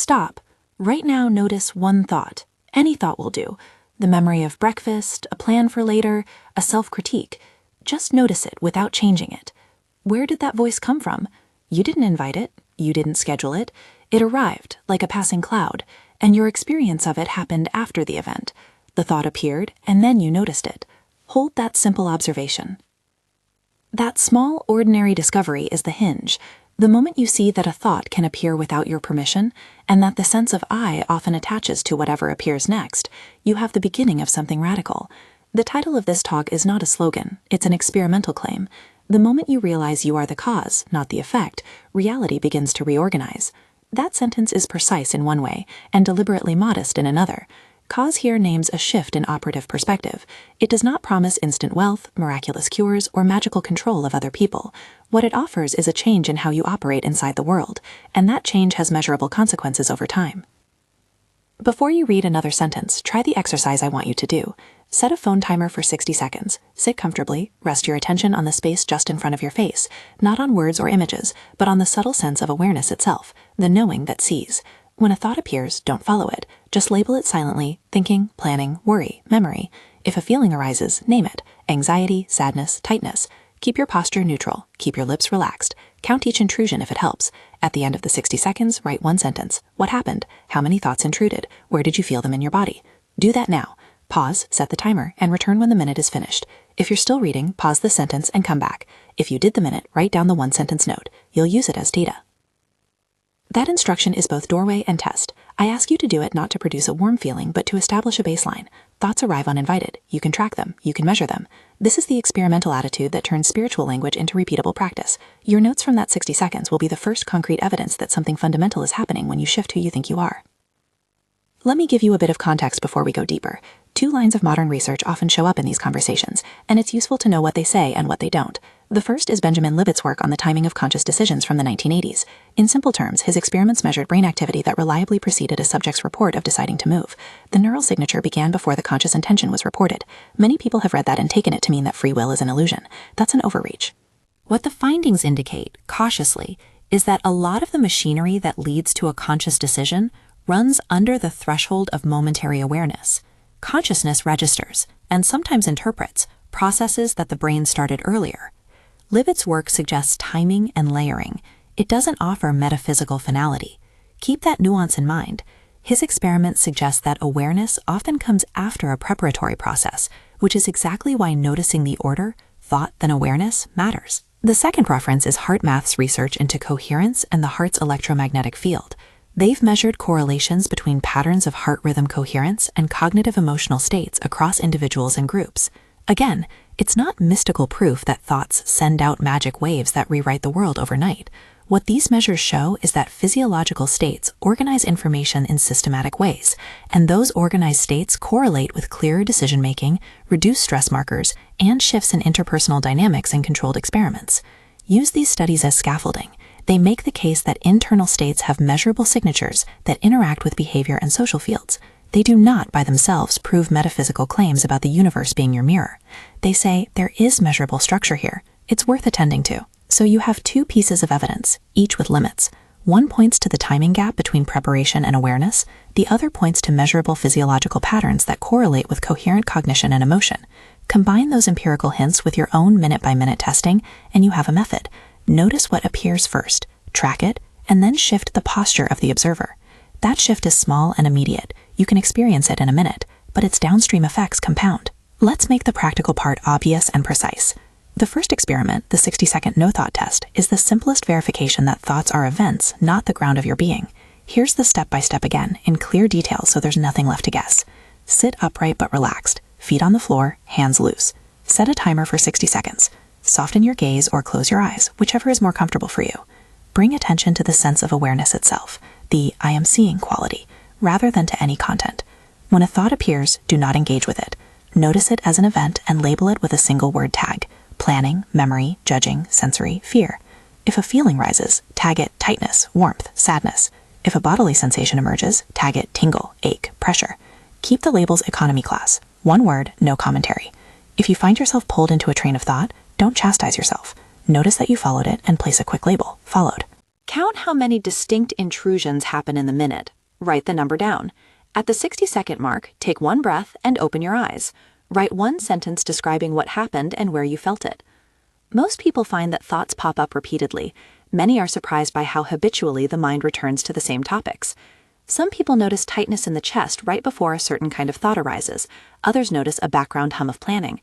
Stop. Right now, notice one thought. Any thought will do. The memory of breakfast, a plan for later, a self-critique. Just notice it without changing it. Where did that voice come from? You didn't invite it. You didn't schedule it. It arrived, like a passing cloud, and your experience of it happened after the event. The thought appeared, and then you noticed it. Hold that simple observation. That small, ordinary discovery is the hinge. The moment you see that a thought can appear without your permission, and that the sense of I often attaches to whatever appears next, you have the beginning of something radical. The title of this talk is not a slogan, it's an experimental claim. The moment you realize you are the cause, not the effect, reality begins to reorganize. That sentence is precise in one way, and deliberately modest in another. Cause here names a shift in operative perspective. It does not promise instant wealth, miraculous cures, or magical control of other people. What it offers is a change in how you operate inside the world, and that change has measurable consequences over time. Before you read another sentence, try the exercise I want you to do. Set a phone timer for 60 seconds. Sit comfortably, rest your attention on the space just in front of your face, not on words or images, but on the subtle sense of awareness itself, the knowing that sees. When a thought appears, don't follow it. Just label it silently: thinking, planning, worry, memory. If a feeling arises, name it: anxiety, sadness, tightness. Keep your posture neutral. Keep your lips relaxed. Count each intrusion if it helps. At the end of the 60 seconds, write one sentence. What happened? How many thoughts intruded? Where did you feel them in your body? Do that now. Pause, set the timer, and return when the minute is finished. If you're still reading, pause the sentence and come back. If you did the minute, write down the one-sentence note. You'll use it as data. That instruction is both doorway and test. I ask you to do it not to produce a warm feeling, but to establish a baseline. Thoughts arrive uninvited. You can track them. You can measure them. This is the experimental attitude that turns spiritual language into repeatable practice. Your notes from that 60 seconds will be the first concrete evidence that something fundamental is happening when you shift who you think you are. Let me give you a bit of context before we go deeper. Two lines of modern research often show up in these conversations, and it's useful to know what they say and what they don't. The first is Benjamin Libet's work on the timing of conscious decisions from the 1980s. In simple terms, his experiments measured brain activity that reliably preceded a subject's report of deciding to move. The neural signature began before the conscious intention was reported. Many people have read that and taken it to mean that free will is an illusion. That's an overreach. What the findings indicate, cautiously, is that a lot of the machinery that leads to a conscious decision runs under the threshold of momentary awareness. Consciousness registers, and sometimes interprets, processes that the brain started earlier. Libet's work suggests timing and layering. It doesn't offer metaphysical finality. Keep that nuance in mind. His experiments suggest that awareness often comes after a preparatory process, which is exactly why noticing the order, thought then awareness, matters. The second reference is HeartMath's research into coherence and the heart's electromagnetic field. They've measured correlations between patterns of heart rhythm coherence and cognitive emotional states across individuals and groups. Again, it's not mystical proof that thoughts send out magic waves that rewrite the world overnight. What these measures show is that physiological states organize information in systematic ways, and those organized states correlate with clearer decision-making, reduced stress markers, and shifts in interpersonal dynamics in controlled experiments. Use these studies as scaffolding. They make the case that internal states have measurable signatures that interact with behavior and social fields. They do not, by themselves, prove metaphysical claims about the universe being your mirror. They say there is measurable structure here. It's worth attending to. So you have two pieces of evidence, each with limits. One points to the timing gap between preparation and awareness. The other points to measurable physiological patterns that correlate with coherent cognition and emotion. Combine those empirical hints with your own minute-by-minute testing, and you have a method. Notice what appears first, track it, and then shift the posture of the observer. That shift is small and immediate. You can experience it in a minute, but its downstream effects compound. Let's make the practical part obvious and precise. The first experiment, the 60-second no-thought test, is the simplest verification that thoughts are events, not the ground of your being. Here's the step-by-step again, in clear detail so there's nothing left to guess. Sit upright but relaxed, feet on the floor, hands loose. Set a timer for 60 seconds. Soften your gaze or close your eyes, whichever is more comfortable for you. Bring attention to the sense of awareness itself, the I am seeing quality, rather than to any content. When a thought appears, do not engage with it. Notice it as an event and label it with a single word tag: planning, memory, judging, sensory, fear. If a feeling rises, tag it tightness, warmth, sadness. If a bodily sensation emerges, tag it tingle, ache, pressure. Keep the labels economy class. One word, no commentary. If you find yourself pulled into a train of thought, don't chastise yourself. Notice that you followed it and place a quick label, followed. Count how many distinct intrusions happen in the minute. Write the number down. At the 60-second mark, take one breath and open your eyes. Write one sentence describing what happened and where you felt it. Most people find that thoughts pop up repeatedly. Many are surprised by how habitually the mind returns to the same topics. Some people notice tightness in the chest right before a certain kind of thought arises. Others notice a background hum of planning.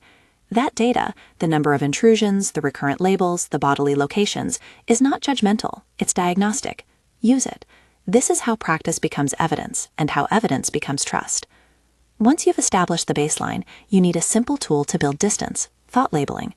That data, the number of intrusions, the recurrent labels, the bodily locations, is not judgmental, it's diagnostic. Use it. This is how practice becomes evidence, and how evidence becomes trust. Once you've established the baseline, you need a simple tool to build distance, thought labeling.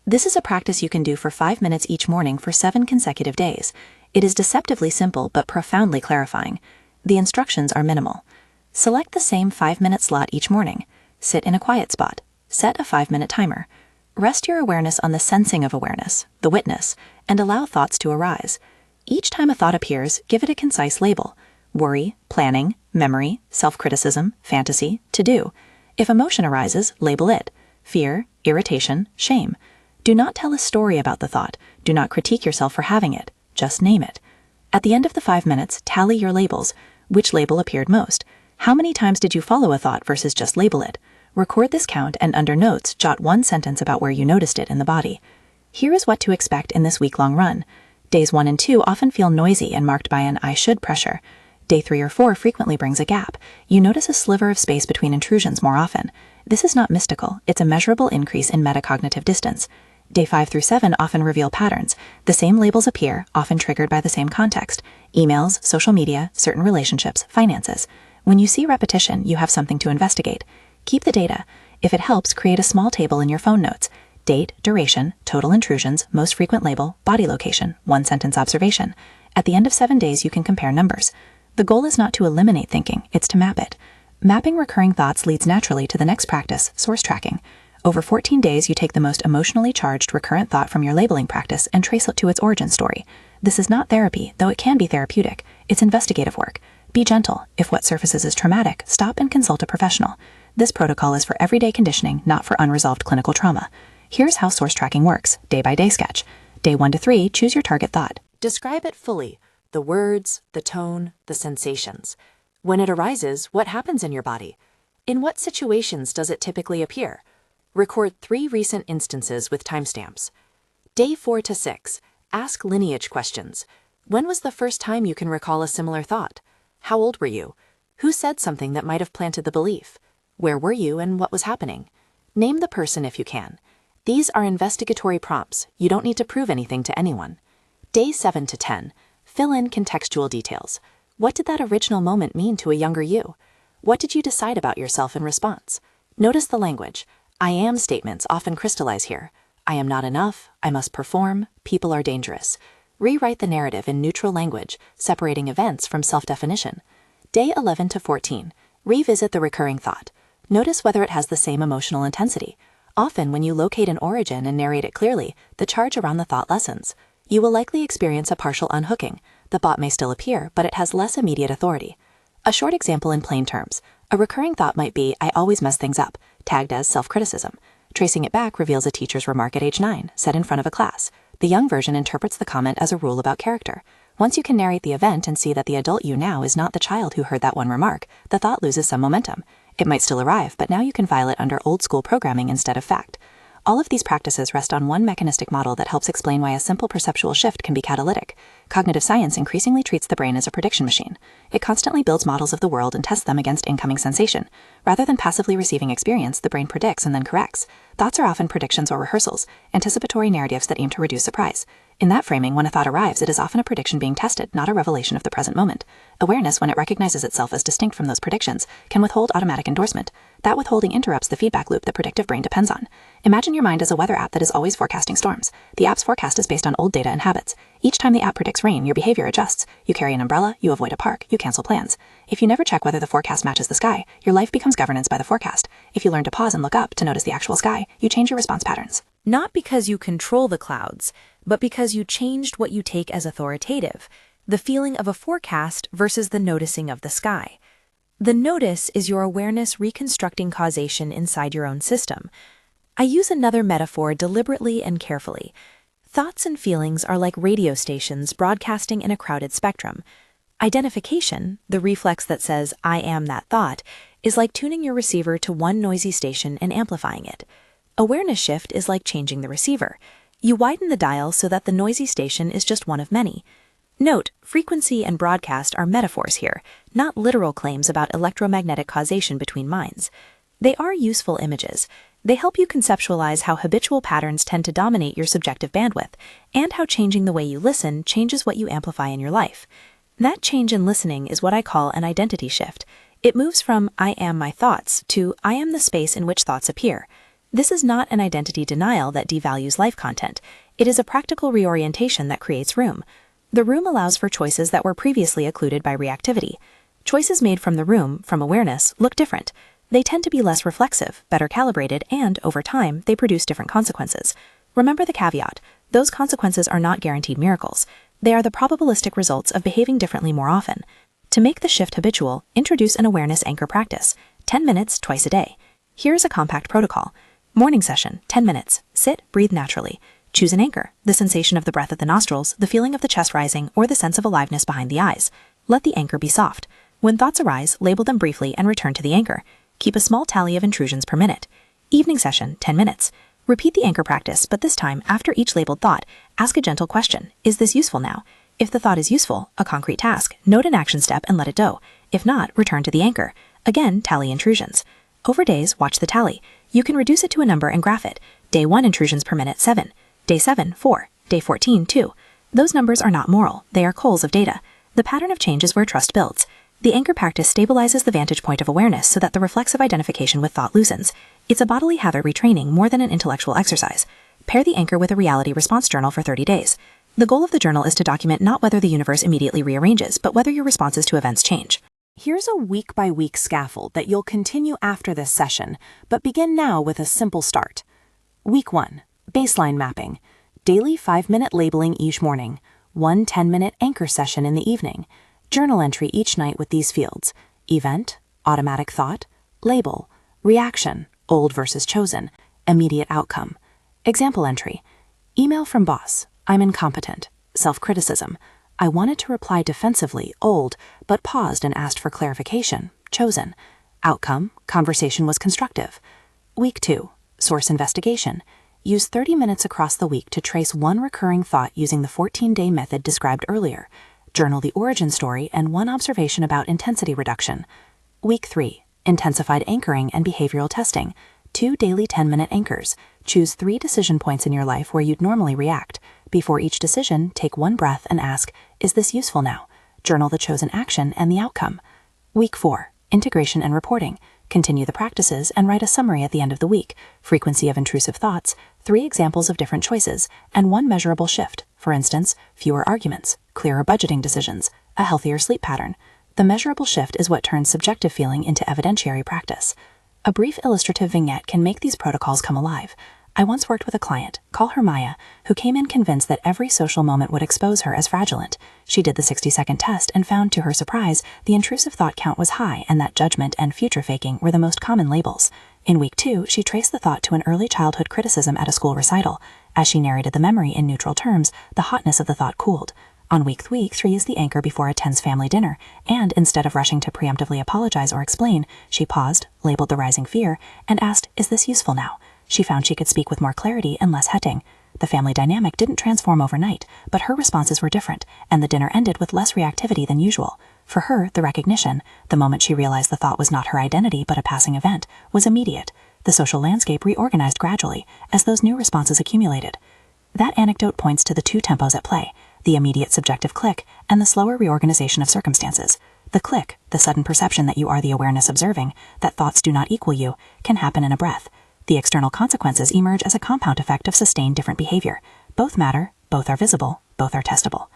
This is a practice you can do for 5 minutes each morning for 7 consecutive days. It is deceptively simple but profoundly clarifying. The instructions are minimal. Select the same 5-minute slot each morning. Sit in a quiet spot. Set a 5-minute timer. Rest your awareness on the sensing of awareness, the witness, and allow thoughts to arise. Each time a thought appears, give it a concise label. Worry, planning, memory, self-criticism, fantasy, to-do. If emotion arises, label it. Fear, irritation, shame. Do not tell a story about the thought. Do not critique yourself for having it. Just name it. At the end of the 5 minutes, tally your labels. Which label appeared most? How many times did you follow a thought versus just label it? Record this count and under notes, jot one sentence about where you noticed it in the body. Here is what to expect in this week-long run. Days 1 and 2 often feel noisy and marked by an I should pressure. Day 3 or 4 frequently brings a gap. You notice a sliver of space between intrusions more often. This is not mystical, it's a measurable increase in metacognitive distance. Day 5 through 7 often reveal patterns. The same labels appear, often triggered by the same context. Emails, social media, certain relationships, finances. When you see repetition, you have something to investigate. Keep the data. If it helps, create a small table in your phone notes. Date, duration, total intrusions, most frequent label, body location, one-sentence observation. At the end of 7 days, you can compare numbers. The goal is not to eliminate thinking, it's to map it. Mapping recurring thoughts leads naturally to the next practice, source tracking. Over 14 days, you take the most emotionally charged recurrent thought from your labeling practice and trace it to its origin story. This is not therapy, though it can be therapeutic. It's investigative work. Be gentle. If what surfaces is traumatic, stop and consult a professional. This protocol is for everyday conditioning, not for unresolved clinical trauma. Here's how source tracking works, day-by-day sketch. Day 1 to 3, choose your target thought. Describe it fully, the words, the tone, the sensations. When it arises, what happens in your body? In what situations does it typically appear? Record 3 recent instances with timestamps. Day 4 to 6, ask lineage questions. When was the first time you can recall a similar thought? How old were you? Who said something that might have planted the belief? Where were you and what was happening? Name the person if you can. These are investigatory prompts. You don't need to prove anything to anyone. Day 7 to 10, fill in contextual details. What did that original moment mean to a younger you? What did you decide about yourself in response? Notice the language. I am statements often crystallize here. I am not enough, I must perform, people are dangerous. Rewrite the narrative in neutral language, separating events from self-definition. Day 11 to 14, revisit the recurring thought. Notice whether it has the same emotional intensity. Often, when you locate an origin and narrate it clearly, the charge around the thought lessens. You will likely experience a partial unhooking. The thought may still appear, but it has less immediate authority. A short example in plain terms. A recurring thought might be, I always mess things up, tagged as self-criticism. Tracing it back reveals a teacher's remark at age 9, said in front of a class. The young version interprets the comment as a rule about character. Once you can narrate the event and see that the adult you now is not the child who heard that one remark, the thought loses some momentum. It might still arrive, but now you can file it under old-school programming instead of fact. All of these practices rest on one mechanistic model that helps explain why a simple perceptual shift can be catalytic. Cognitive science increasingly treats the brain as a prediction machine. It constantly builds models of the world and tests them against incoming sensation. Rather than passively receiving experience, the brain predicts and then corrects. Thoughts are often predictions or rehearsals, anticipatory narratives that aim to reduce surprise. In that framing, when a thought arrives, it is often a prediction being tested, not a revelation of the present moment. Awareness, when it recognizes itself as distinct from those predictions, can withhold automatic endorsement. That withholding interrupts the feedback loop the predictive brain depends on. Imagine your mind as a weather app that is always forecasting storms. The app's forecast is based on old data and habits. Each time the app predicts rain, your behavior adjusts. You carry an umbrella, you avoid a park, you cancel plans. If you never check whether the forecast matches the sky, your life becomes governance by the forecast. If you learn to pause and look up to notice the actual sky, you change your response patterns. Not because you control the clouds, but because you changed what you take as authoritative, the feeling of a forecast versus the noticing of the sky. The notice is your awareness reconstructing causation inside your own system. I use another metaphor deliberately and carefully. Thoughts and feelings are like radio stations broadcasting in a crowded spectrum. Identification, the reflex that says, "I am that thought," is like tuning your receiver to one noisy station and amplifying it. Awareness shift is like changing the receiver. You widen the dial so that the noisy station is just one of many. Note, frequency and broadcast are metaphors here, not literal claims about electromagnetic causation between minds. They are useful images. They help you conceptualize how habitual patterns tend to dominate your subjective bandwidth, and how changing the way you listen changes what you amplify in your life. That change in listening is what I call an identity shift. It moves from "I am my thoughts" to "I am the space in which thoughts appear." This is not an identity denial that devalues life content. It is a practical reorientation that creates room. The room allows for choices that were previously occluded by reactivity. Choices made from the room, from awareness, look different. They tend to be less reflexive, better calibrated, and, over time, they produce different consequences. Remember the caveat: those consequences are not guaranteed miracles. They are the probabilistic results of behaving differently more often. To make the shift habitual, introduce an awareness anchor practice, 10 minutes twice a day. Here is a compact protocol. Morning session, 10 minutes. Sit, breathe naturally. Choose an anchor, the sensation of the breath at the nostrils, the feeling of the chest rising, or the sense of aliveness behind the eyes. Let the anchor be soft. When thoughts arise, label them briefly and return to the anchor. Keep a small tally of intrusions per minute. Evening session, 10 minutes. Repeat the anchor practice, but this time, after each labeled thought, ask a gentle question. Is this useful now? If the thought is useful, a concrete task, note an action step and let it go. If not, return to the anchor. Again, tally intrusions. Over days, watch the tally. You can reduce it to a number and graph it. Day 1 intrusions per minute, 7. Day 7, 4. Day 14, 2. Those numbers are not moral. They are coals of data. The pattern of change is where trust builds. The anchor practice stabilizes the vantage point of awareness so that the reflexive identification with thought loosens. It's a bodily habit retraining more than an intellectual exercise. Pair the anchor with a reality response journal for 30 days. The goal of the journal is to document not whether the universe immediately rearranges, but whether your responses to events change. Here's a week-by-week scaffold that you'll continue after this session, but begin now with a simple start. Week 1. Baseline mapping. Daily 5-minute labeling each morning. 1 10-minute anchor session in the evening. Journal entry each night with these fields: event, automatic thought, label, reaction, old versus chosen, immediate outcome. Example entry: email from boss, I'm incompetent. Self-criticism, I wanted to reply defensively, old, but paused and asked for clarification, chosen. Outcome, conversation was constructive. Week 2, source investigation. Use 30 minutes across the week to trace one recurring thought using the 14-day method described earlier. Journal the origin story and one observation about intensity reduction. Week 3, intensified anchoring and behavioral testing. 2 daily 10-minute anchors. Choose 3 decision points in your life where you'd normally react. Before each decision, take one breath and ask, is this useful now? Journal the chosen action and the outcome. Week 4, integration and reporting. Continue the practices and write a summary at the end of the week. Frequency of intrusive thoughts, 3 examples of different choices, and 1 measurable shift. For instance, fewer arguments, clearer budgeting decisions, a healthier sleep pattern. The measurable shift is what turns subjective feeling into evidentiary practice. A brief illustrative vignette can make these protocols come alive. I once worked with a client, call her Maya, who came in convinced that every social moment would expose her as fraudulent. She did the 60-second test and found, to her surprise, the intrusive thought count was high and that judgment and future faking were the most common labels. In week 2, she traced the thought to an early childhood criticism at a school recital. As she narrated the memory in neutral terms, the hotness of the thought cooled. On week 3 is the anchor before a tense family dinner, and instead of rushing to preemptively apologize or explain, she paused, labeled the rising fear, and asked, is this useful now? She found she could speak with more clarity and less hetting. The family dynamic didn't transform overnight, but her responses were different, and the dinner ended with less reactivity than usual. For her, the recognition, the moment she realized the thought was not her identity but a passing event, was immediate. The social landscape reorganized gradually as those new responses accumulated. That anecdote points to the 2 tempos at play, the immediate subjective click and the slower reorganization of circumstances. The click, the sudden perception that you are the awareness observing, that thoughts do not equal you, can happen in a breath. The external consequences emerge as a compound effect of sustained different behavior. Both matter, both are visible, both are testable.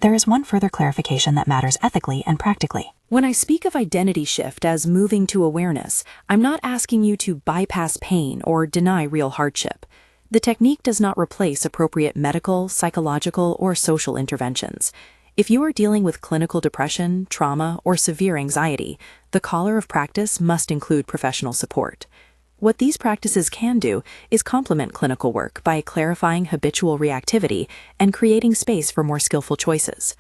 There is one further clarification that matters ethically and practically. When I speak of identity shift as moving to awareness, I'm not asking you to bypass pain or deny real hardship. The technique does not replace appropriate medical, psychological, or social interventions. If you are dealing with clinical depression, trauma, or severe anxiety, the collar of practice must include professional support. What these practices can do is complement clinical work by clarifying habitual reactivity and creating space for more skillful choices.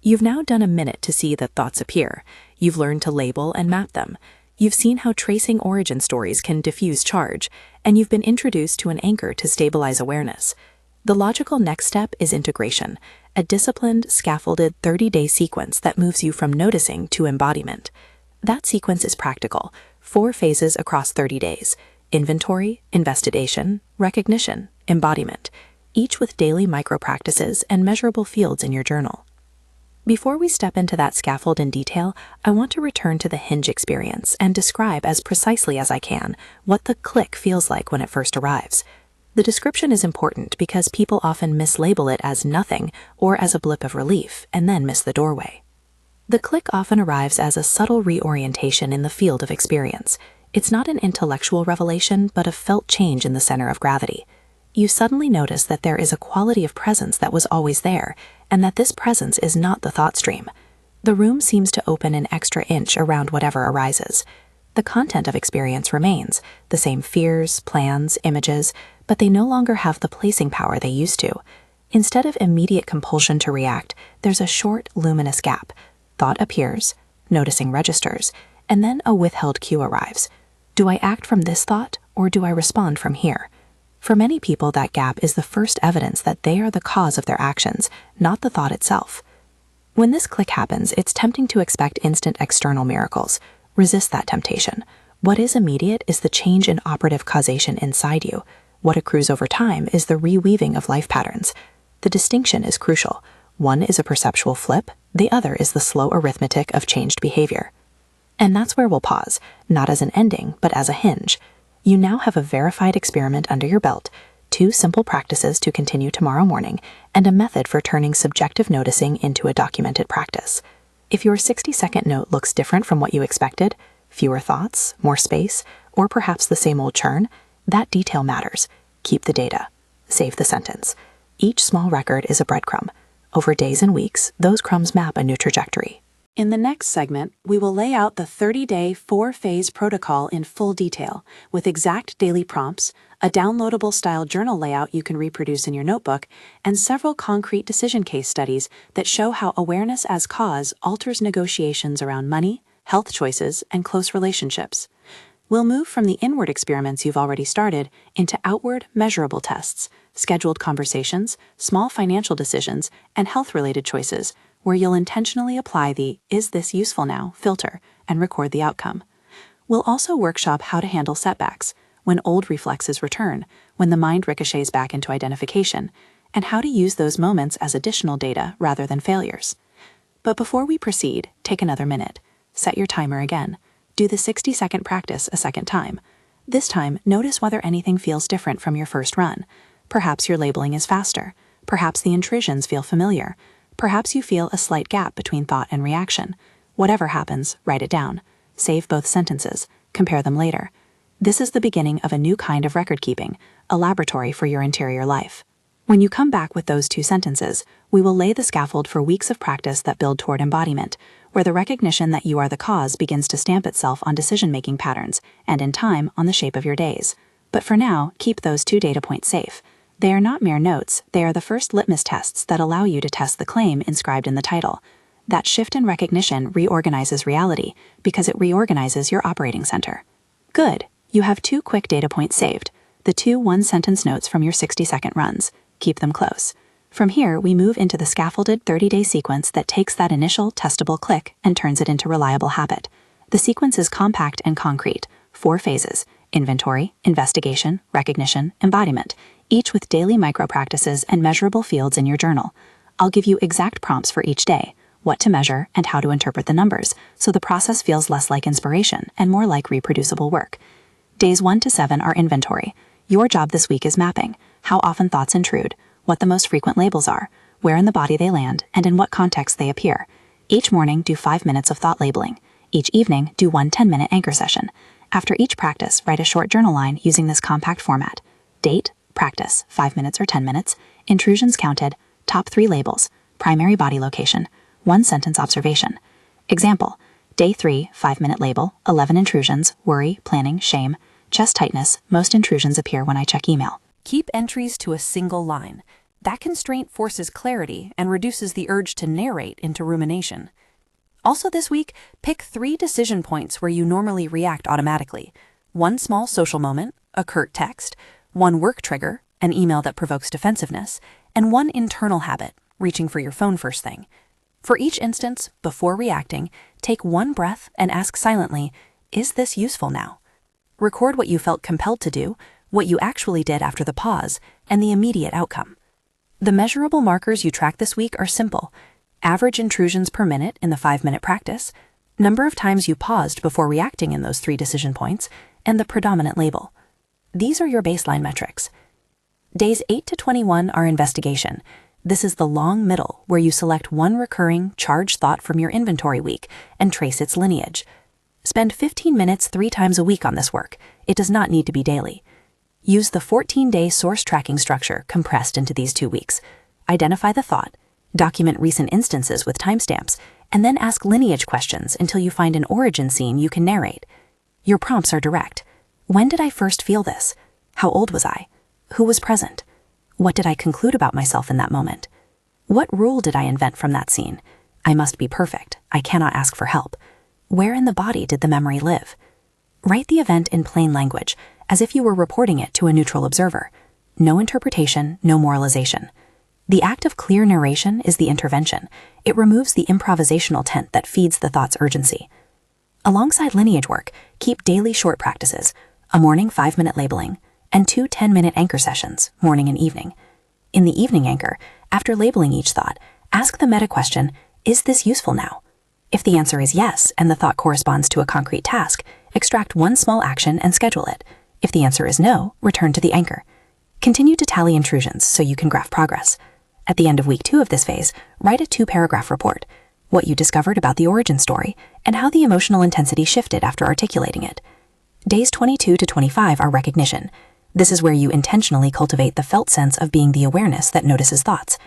You've now done a minute to see that thoughts appear. You've learned to label and map them. You've seen how tracing origin stories can diffuse charge, and you've been introduced to an anchor to stabilize awareness. The logical next step is integration, a disciplined, scaffolded 30-day sequence that moves you from noticing to embodiment. That sequence is practical, 4 phases across 30 days: inventory, investigation, recognition, embodiment, each with daily micro-practices and measurable fields in your journal. Before we step into that scaffold in detail, I want to return to the hinge experience and describe as precisely as I can what the click feels like when it first arrives. The description is important because people often mislabel it as nothing or as a blip of relief and then miss the doorway. The click often arrives as a subtle reorientation in the field of experience. It's not an intellectual revelation, but a felt change in the center of gravity. You suddenly notice that there is a quality of presence that was always there, and that this presence is not the thought stream. The room seems to open an extra inch around whatever arises. The content of experience remains, the same fears, plans, images, but they no longer have the placing power they used to. Instead of immediate compulsion to react, there's a short, luminous gap. Thought appears, noticing registers, and then a withheld cue arrives. Do I act from this thought, or do I respond from here? For many people, that gap is the first evidence that they are the cause of their actions, not the thought itself. When this click happens, it's tempting to expect instant external miracles. Resist that temptation. What is immediate is the change in operative causation inside you. What accrues over time is the reweaving of life patterns. The distinction is crucial. One is a perceptual flip, the other is the slow arithmetic of changed behavior. And that's where we'll pause, not as an ending, but as a hinge. You now have a verified experiment under your belt, 2 simple practices to continue tomorrow morning, and a method for turning subjective noticing into a documented practice. If your 60-second note looks different from what you expected, fewer thoughts, more space, or perhaps the same old churn, that detail matters. Keep the data. Save the sentence. Each small record is a breadcrumb. Over days and weeks, those crumbs map a new trajectory. In the next segment, we will lay out the 30-day 4-phase protocol in full detail, with exact daily prompts, a downloadable style journal layout you can reproduce in your notebook, and several concrete decision case studies that show how awareness as cause alters negotiations around money, health choices, and close relationships. We'll move from the inward experiments you've already started into outward, measurable tests, scheduled conversations, small financial decisions, and health-related choices, where you'll intentionally apply the "is this useful now" filter and record the outcome. We'll also workshop how to handle setbacks, when old reflexes return, when the mind ricochets back into identification, and how to use those moments as additional data rather than failures. But before we proceed, take another minute. Set your timer again. Do the 60-second practice a second time. This time, notice whether anything feels different from your first run. Perhaps your labeling is faster. Perhaps the intrusions feel familiar. Perhaps you feel a slight gap between thought and reaction. Whatever happens, write it down. Save both sentences. Compare them later. This is the beginning of a new kind of record keeping, a laboratory for your interior life. When you come back with those 2 sentences, we will lay the scaffold for weeks of practice that build toward embodiment, where the recognition that you are the cause begins to stamp itself on decision-making patterns, and in time, on the shape of your days. But for now, keep those 2 data points safe. They are not mere notes, they are the first litmus tests that allow you to test the claim inscribed in the title. That shift in recognition reorganizes reality, because it reorganizes your operating center. Good, you have 2 quick data points saved, the 2 one-sentence notes from your 60-second runs. Keep them close. From here, we move into the scaffolded 30-day sequence that takes that initial testable click and turns it into reliable habit. The sequence is compact and concrete, 4 phases: inventory, investigation, recognition, embodiment, each with daily micro-practices and measurable fields in your journal. I'll give you exact prompts for each day, what to measure and how to interpret the numbers, so the process feels less like inspiration and more like reproducible work. Days 1 to 7 are inventory. Your job this week is mapping how often thoughts intrude, what the most frequent labels are, where in the body they land, and in what context they appear. Each morning, do 5 minutes of thought labeling. Each evening, do 1 10-minute anchor session. After each practice, write a short journal line using this compact format. Date, practice, 5 minutes or 10 minutes, intrusions counted, top 3 labels, primary body location, 1-sentence observation. Example, day 3, 5-minute label, 11 intrusions, worry, planning, shame. Chest tightness, most intrusions appear when I check email. Keep entries to a single line. That constraint forces clarity and reduces the urge to narrate into rumination. Also this week, pick 3 decision points where you normally react automatically. 1 small social moment, a curt text, 1 work trigger, an email that provokes defensiveness, and 1 internal habit, reaching for your phone first thing. For each instance, before reacting, take 1 breath and ask silently, is this useful now? Record what you felt compelled to do, what you actually did after the pause, and the immediate outcome. The measurable markers you track this week are simple: average intrusions per minute in the 5-minute practice, number of times you paused before reacting in those 3 decision points, and the predominant label. These are your baseline metrics. Days 8 to 21 are investigation. This is the long middle where you select 1 recurring, charged thought from your inventory week and trace its lineage. Spend 15 minutes 3 times a week on this work. It does not need to be daily. Use the 14-day source tracking structure compressed into these 2 weeks. Identify the thought, document recent instances with timestamps, and then ask lineage questions until you find an origin scene you can narrate. Your prompts are direct. When did I first feel this? How old was I? Who was present? What did I conclude about myself in that moment? What rule did I invent from that scene? I must be perfect. I cannot ask for help. Where in the body did the memory live? Write the event in plain language, as if you were reporting it to a neutral observer. No interpretation, no moralization. The act of clear narration is the intervention. It removes the improvisational tent that feeds the thought's urgency. Alongside lineage work, keep daily short practices, a morning 5-minute labeling, and 2 10-minute anchor sessions, morning and evening. In the evening anchor, after labeling each thought, ask the meta question, is this useful now? If the answer is yes and the thought corresponds to a concrete task, extract 1 small action and schedule it. If the answer is no, return to the anchor. Continue to tally intrusions so you can graph progress. At the end of week 2 of this phase, write a 2-paragraph report, what you discovered about the origin story and how the emotional intensity shifted after articulating it. Days 22 to 25 are recognition. This is where you intentionally cultivate the felt sense of being the awareness that notices thoughts.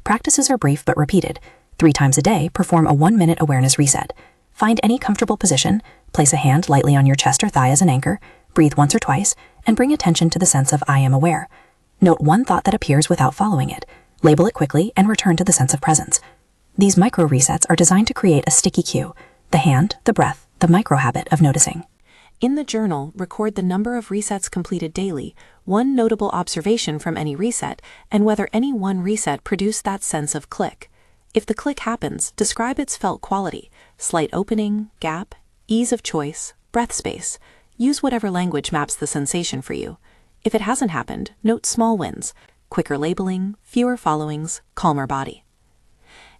Practices are brief but repeated. 3 times a day, perform a 1-minute awareness reset. Find any comfortable position, place a hand lightly on your chest or thigh as an anchor, breathe once or twice, and bring attention to the sense of I am aware. Note 1 thought that appears without following it. Label it quickly and return to the sense of presence. These micro resets are designed to create a sticky cue: the hand, the breath, the micro habit of noticing. In the journal, record the number of resets completed daily, 1 notable observation from any reset, and whether any one reset produced that sense of click. If the click happens, describe its felt quality: slight opening, gap, ease of choice, breath space. Use whatever language maps the sensation for you. If it hasn't happened, note small wins: quicker labeling, fewer followings, calmer body.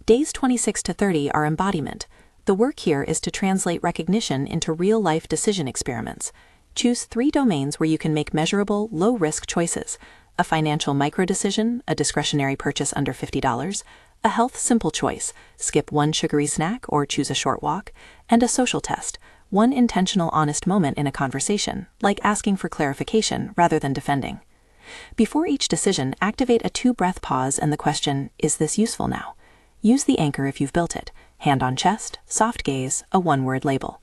Days 26 to 30 are embodiment. The work here is to translate recognition into real-life decision experiments. Choose 3 domains where you can make measurable, low-risk choices: a financial micro-decision, a discretionary purchase under $50, a health simple choice, skip 1 sugary snack or choose a short walk, and a social test, 1 intentional honest moment in a conversation, like asking for clarification rather than defending. Before each decision, activate a 2-breath pause and the question, is this useful now? Use the anchor if you've built it: hand on chest, soft gaze, a 1-word label.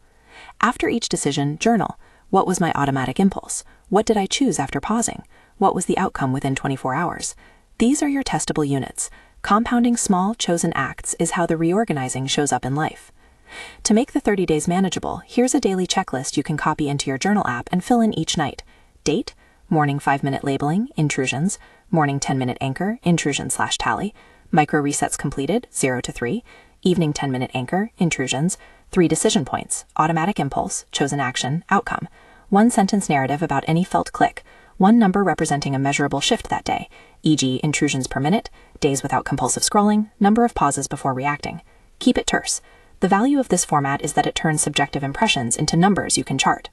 After each decision, journal. What was my automatic impulse? What did I choose after pausing? What was the outcome within 24 hours? These are your testable units. Compounding small, chosen acts is how the reorganizing shows up in life. To make the 30 days manageable, here's a daily checklist you can copy into your journal app and fill in each night. Date, morning 5-minute labeling, intrusions, morning 10-minute anchor, intrusion/tally, micro resets completed, 0 to 3, evening 10-minute anchor, intrusions, 3 decision points, automatic impulse, chosen action, outcome, 1 sentence narrative about any felt click, 1 number representing a measurable shift that day, e.g. intrusions per minute, days without compulsive scrolling, number of pauses before reacting. Keep it terse. The value of this format is that it turns subjective impressions into numbers you can chart.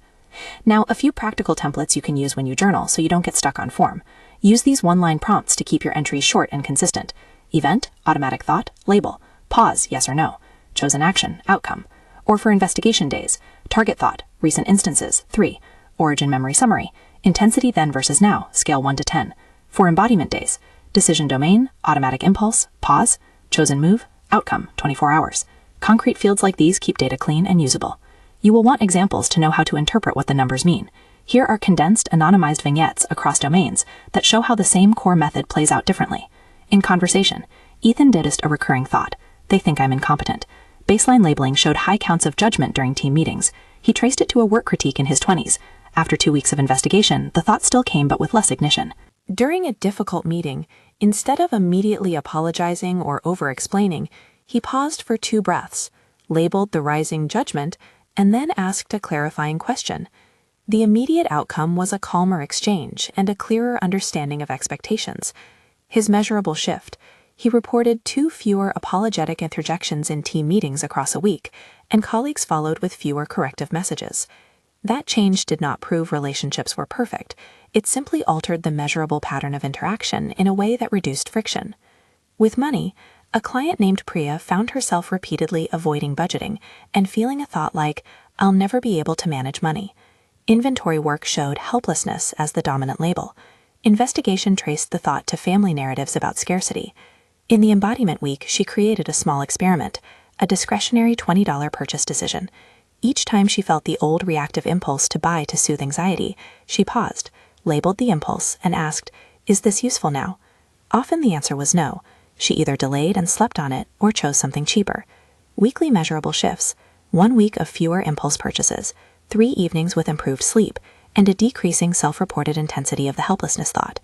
Now, a few practical templates you can use when you journal so you don't get stuck on form. Use these 1-line prompts to keep your entries short and consistent. Event, automatic thought, label, pause, yes or no, chosen action, outcome. Or for investigation days, target thought, recent instances, 3, origin memory summary, intensity then versus now, scale 1 to 10. For embodiment days, decision domain, automatic impulse, pause, chosen move, outcome, 24 hours. Concrete fields like these keep data clean and usable. You will want examples to know how to interpret what the numbers mean. Here are condensed, anonymized vignettes across domains that show how the same core method plays out differently. In conversation, Ethan noticed a recurring thought: they think I'm incompetent. Baseline labeling showed high counts of judgment during team meetings. He traced it to a work critique in his 20s. After 2 weeks of investigation, the thought still came, but with less ignition. During a difficult meeting, instead of immediately apologizing or over-explaining, he paused for 2 breaths, labeled the rising judgment, and then asked a clarifying question. The immediate outcome was a calmer exchange and a clearer understanding of expectations. His measurable shift: he reported 2 fewer apologetic interjections in team meetings across a week, and colleagues followed with fewer corrective messages. That change did not prove relationships were perfect. It simply altered the measurable pattern of interaction in a way that reduced friction. With money, a client named Priya found herself repeatedly avoiding budgeting and feeling a thought like, "I'll never be able to manage money." Inventory work showed helplessness as the dominant label. Investigation traced the thought to family narratives about scarcity. In the embodiment week, she created a small experiment, a discretionary $20 purchase decision. Each time she felt the old reactive impulse to buy to soothe anxiety, she paused, labeled the impulse, and asked, "Is this useful now?" Often the answer was no. She either delayed and slept on it or chose something cheaper. Weekly measurable shifts: 1 week of fewer impulse purchases, 3 evenings with improved sleep, and a decreasing self-reported intensity of the helplessness thought.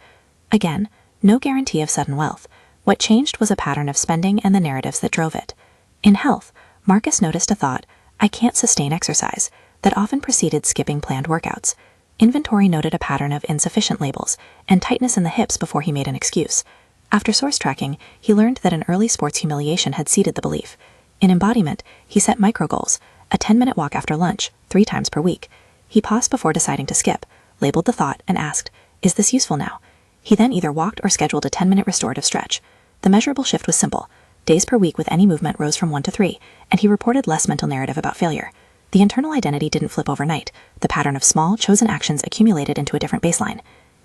Again, no guarantee of sudden wealth. What changed was a pattern of spending and the narratives that drove it. In health, Marcus noticed a thought, "I can't sustain exercise," that often preceded skipping planned workouts. Inventory noted a pattern of insufficient labels and tightness in the hips before he made an excuse. After source tracking, he learned that an early sports humiliation had seeded the belief. In embodiment, he set micro goals: a 10-minute walk after lunch, 3 times per week. He paused before deciding to skip, labeled the thought, and asked, "Is this useful now?" He then either walked or scheduled a 10-minute restorative stretch. The measurable shift was simple. Days per week with any movement rose from 1 to 3, and he reported less mental narrative about failure. The internal identity didn't flip overnight. The pattern of small, chosen actions accumulated into a different baseline.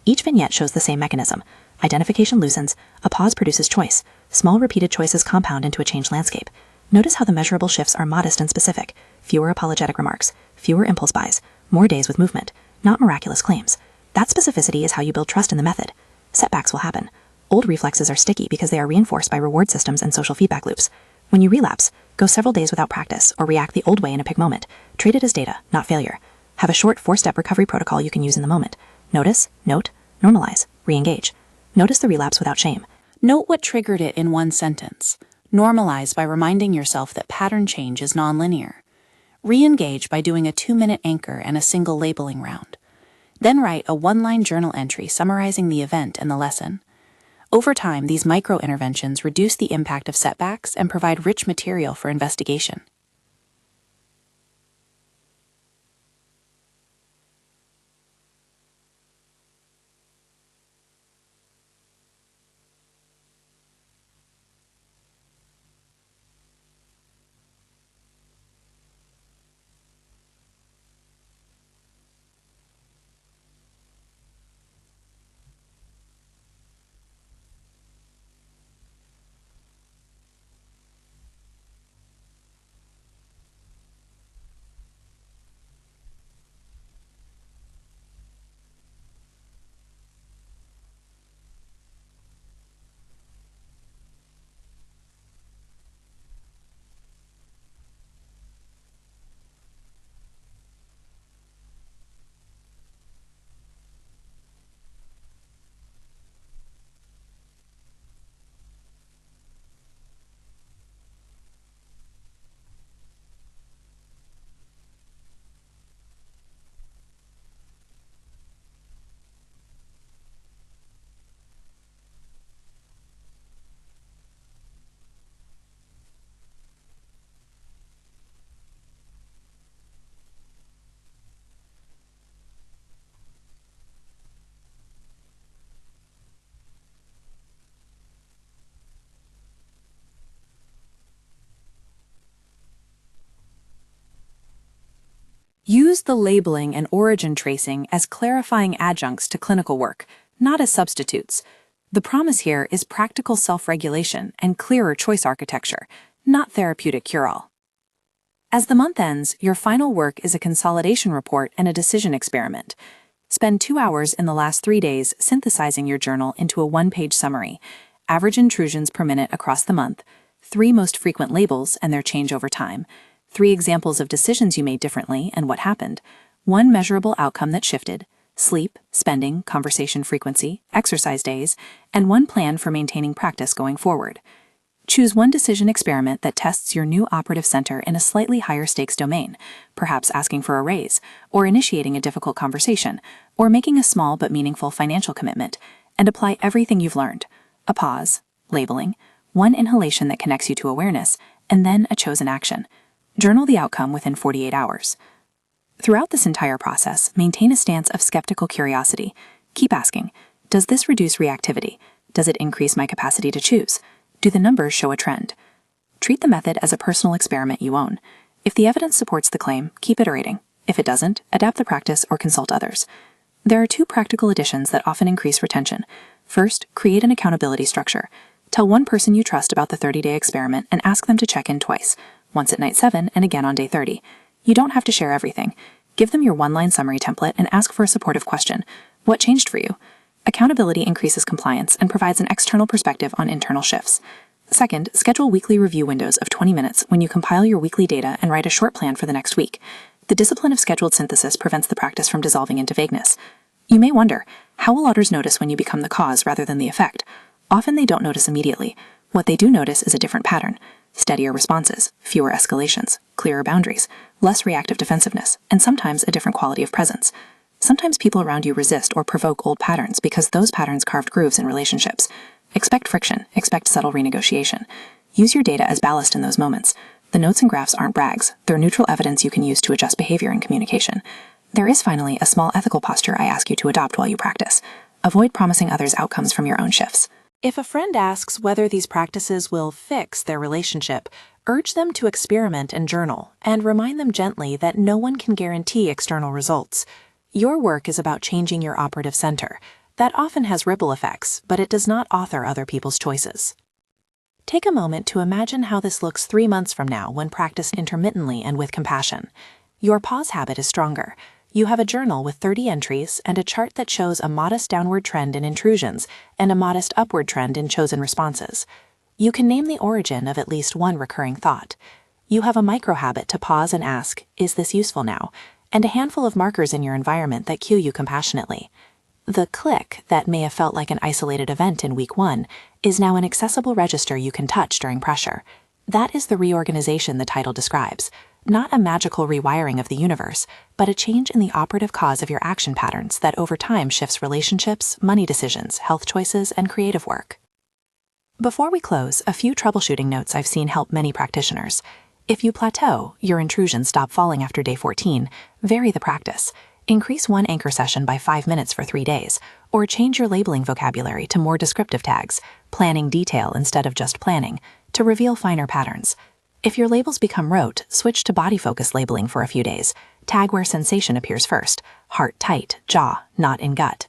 Each vignette shows the same mechanism. Identification loosens, a pause produces choice. Small repeated choices compound into a changed landscape. Notice how the measurable shifts are modest and specific. Fewer apologetic remarks, fewer impulse buys, more days with movement, not miraculous claims. That specificity is how you build trust in the method. Setbacks will happen. Old reflexes are sticky because they are reinforced by reward systems and social feedback loops. When you relapse, go several days without practice or react the old way in a peak moment. Treat it as data, not failure. Have a short 4-step recovery protocol you can use in the moment. Notice, note, normalize, re-engage. Notice the relapse without shame. Note what triggered it in one sentence. Normalize by reminding yourself that pattern change is nonlinear. Re-engage by doing a 2-minute anchor and a single labeling round. Then write a 1-line journal entry summarizing the event and the lesson. Over time, these micro-interventions reduce the impact of setbacks and provide rich material for investigation. Use the labeling and origin tracing as clarifying adjuncts to clinical work, not as substitutes. The promise here is practical self-regulation and clearer choice architecture, not therapeutic cure-all. As the month ends, your final work is a consolidation report and a decision experiment. Spend 2 hours in the last 3 days synthesizing your journal into a one-page summary, average intrusions per minute across the month, 3 most frequent labels and their change over time, 3 examples of decisions you made differently and what happened, 1 measurable outcome that shifted, sleep, spending, conversation frequency, exercise days, and 1 plan for maintaining practice going forward. Choose 1 decision experiment that tests your new operative center in a slightly higher stakes domain, perhaps asking for a raise, or initiating a difficult conversation, or making a small but meaningful financial commitment, and apply everything you've learned: a pause, labeling, 1 inhalation that connects you to awareness, and then a chosen action. Journal the outcome within 48 hours. Throughout this entire process, maintain a stance of skeptical curiosity. Keep asking, does this reduce reactivity? Does it increase my capacity to choose? Do the numbers show a trend? Treat the method as a personal experiment you own. If the evidence supports the claim, keep iterating. If it doesn't, adapt the practice or consult others. There are 2 practical additions that often increase retention. First, create an accountability structure. Tell 1 person you trust about the 30-day experiment and ask them to check in twice, once at night 7 and again on day 30. You don't have to share everything. Give them your 1-line summary template and ask for a supportive question. What changed for you? Accountability increases compliance and provides an external perspective on internal shifts. Second, schedule weekly review windows of 20 minutes when you compile your weekly data and write a short plan for the next week. The discipline of scheduled synthesis prevents the practice from dissolving into vagueness. You may wonder, how will others notice when you become the cause rather than the effect? Often they don't notice immediately. What they do notice is a different pattern: steadier responses, fewer escalations, clearer boundaries, less reactive defensiveness, and sometimes a different quality of presence. Sometimes people around you resist or provoke old patterns because those patterns carved grooves in relationships. Expect friction, expect subtle renegotiation. Use your data as ballast in those moments. The notes and graphs aren't brags, they're neutral evidence you can use to adjust behavior and communication. There is finally a small ethical posture I ask you to adopt while you practice. Avoid promising others outcomes from your own shifts. If a friend asks whether these practices will fix their relationship, urge them to experiment and journal, and remind them gently that no one can guarantee external results. Your work is about changing your operative center. That often has ripple effects, but it does not author other people's choices. Take a moment to imagine how this looks 3 months from now when practiced intermittently and with compassion. Your pause habit is stronger. You have a journal with 30 entries and a chart that shows a modest downward trend in intrusions and a modest upward trend in chosen responses. You can name the origin of at least 1 recurring thought. You have a micro-habit to pause and ask, is this useful now? And a handful of markers in your environment that cue you compassionately. The click that may have felt like an isolated event in week 1 is now an accessible register you can touch during pressure. That is the reorganization the title describes. Not a magical rewiring of the universe, but a change in the operative cause of your action patterns that over time shifts relationships, money decisions, health choices, and creative work. Before we close, a few troubleshooting notes I've seen help many practitioners. If you plateau, your intrusions stop falling after day 14, vary the practice. Increase 1 anchor session by 5 minutes for 3 days, or change your labeling vocabulary to more descriptive tags, planning detail instead of just planning, to reveal finer patterns. If your labels become rote, switch to body-focused labeling for a few days. Tag where sensation appears first: heart tight, jaw, not in gut.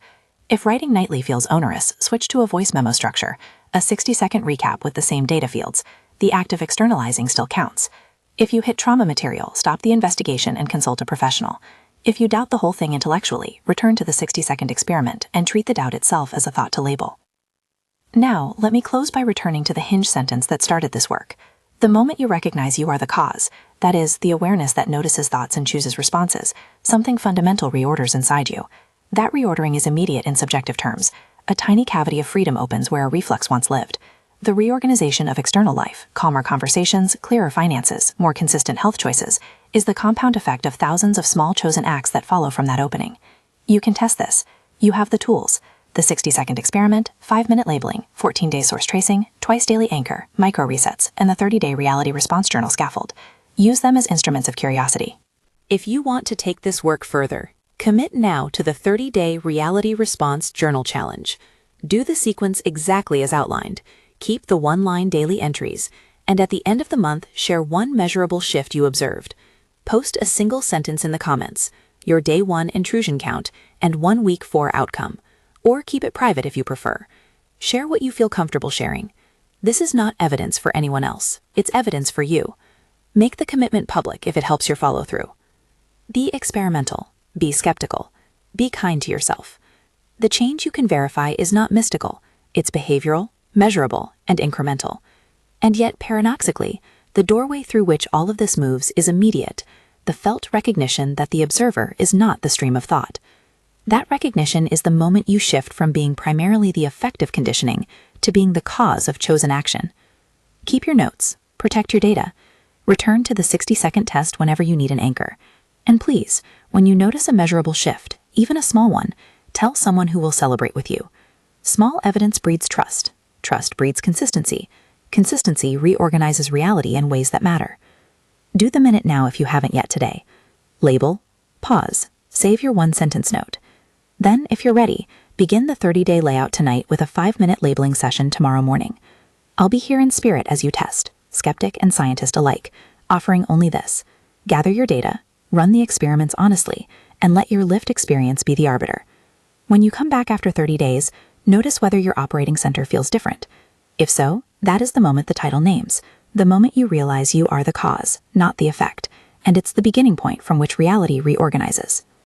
If writing nightly feels onerous, switch to a voice memo structure, a 60-second recap with the same data fields. The act of externalizing still counts. If you hit trauma material, stop the investigation and consult a professional. If you doubt the whole thing intellectually, return to the 60-second experiment and treat the doubt itself as a thought to label. Now, let me close by returning to the hinge sentence that started this work. The moment you recognize you are the cause, that is, the awareness that notices thoughts and chooses responses, something fundamental reorders inside you. That reordering is immediate in subjective terms. A tiny cavity of freedom opens where a reflex once lived. The reorganization of external life, calmer conversations, clearer finances, more consistent health choices, is the compound effect of thousands of small chosen acts that follow from that opening. You can test this. You have the tools: the 60-second experiment, 5-minute labeling, 14-day source tracing, twice daily anchor, micro resets, and the 30-day reality response journal scaffold. Use them as instruments of curiosity. If you want to take this work further, commit now to the 30-day reality response journal challenge. Do the sequence exactly as outlined. Keep the 1-line daily entries, and at the end of the month, share 1 measurable shift you observed. Post a single sentence in the comments, your day 1 intrusion count, and 1 week 4 outcome. Or keep it private if you prefer. Share what you feel comfortable sharing. This is not evidence for anyone else. It's evidence for you. Make the commitment public if it helps your follow-through. Be experimental. Be skeptical. be kind to yourself. The change you can verify is not mystical, it's behavioral, measurable, and incremental. And yet, paradoxically, the doorway through which all of this moves is immediate, the felt recognition that the observer is not the stream of thought. That recognition is the moment you shift from being primarily the effect of conditioning to being the cause of chosen action. Keep your notes, protect your data, return to the 60-second test whenever you need an anchor. And please, when you notice a measurable shift, even a small one, tell someone who will celebrate with you. Small evidence breeds trust. Trust breeds consistency. Consistency reorganizes reality in ways that matter. Do the minute now if you haven't yet today. Label, pause, save your one-sentence note. Then, if you're ready, begin the 30-day layout tonight with a 5-minute labeling session tomorrow morning. I'll be here in spirit as you test, skeptic and scientist alike, offering only this. Gather your data, run the experiments honestly, and let your lived experience be the arbiter. When you come back after 30 days, notice whether your operating center feels different. If so, that is the moment the title names, the moment you realize you are the cause, not the effect, and it's the beginning point from which reality reorganizes.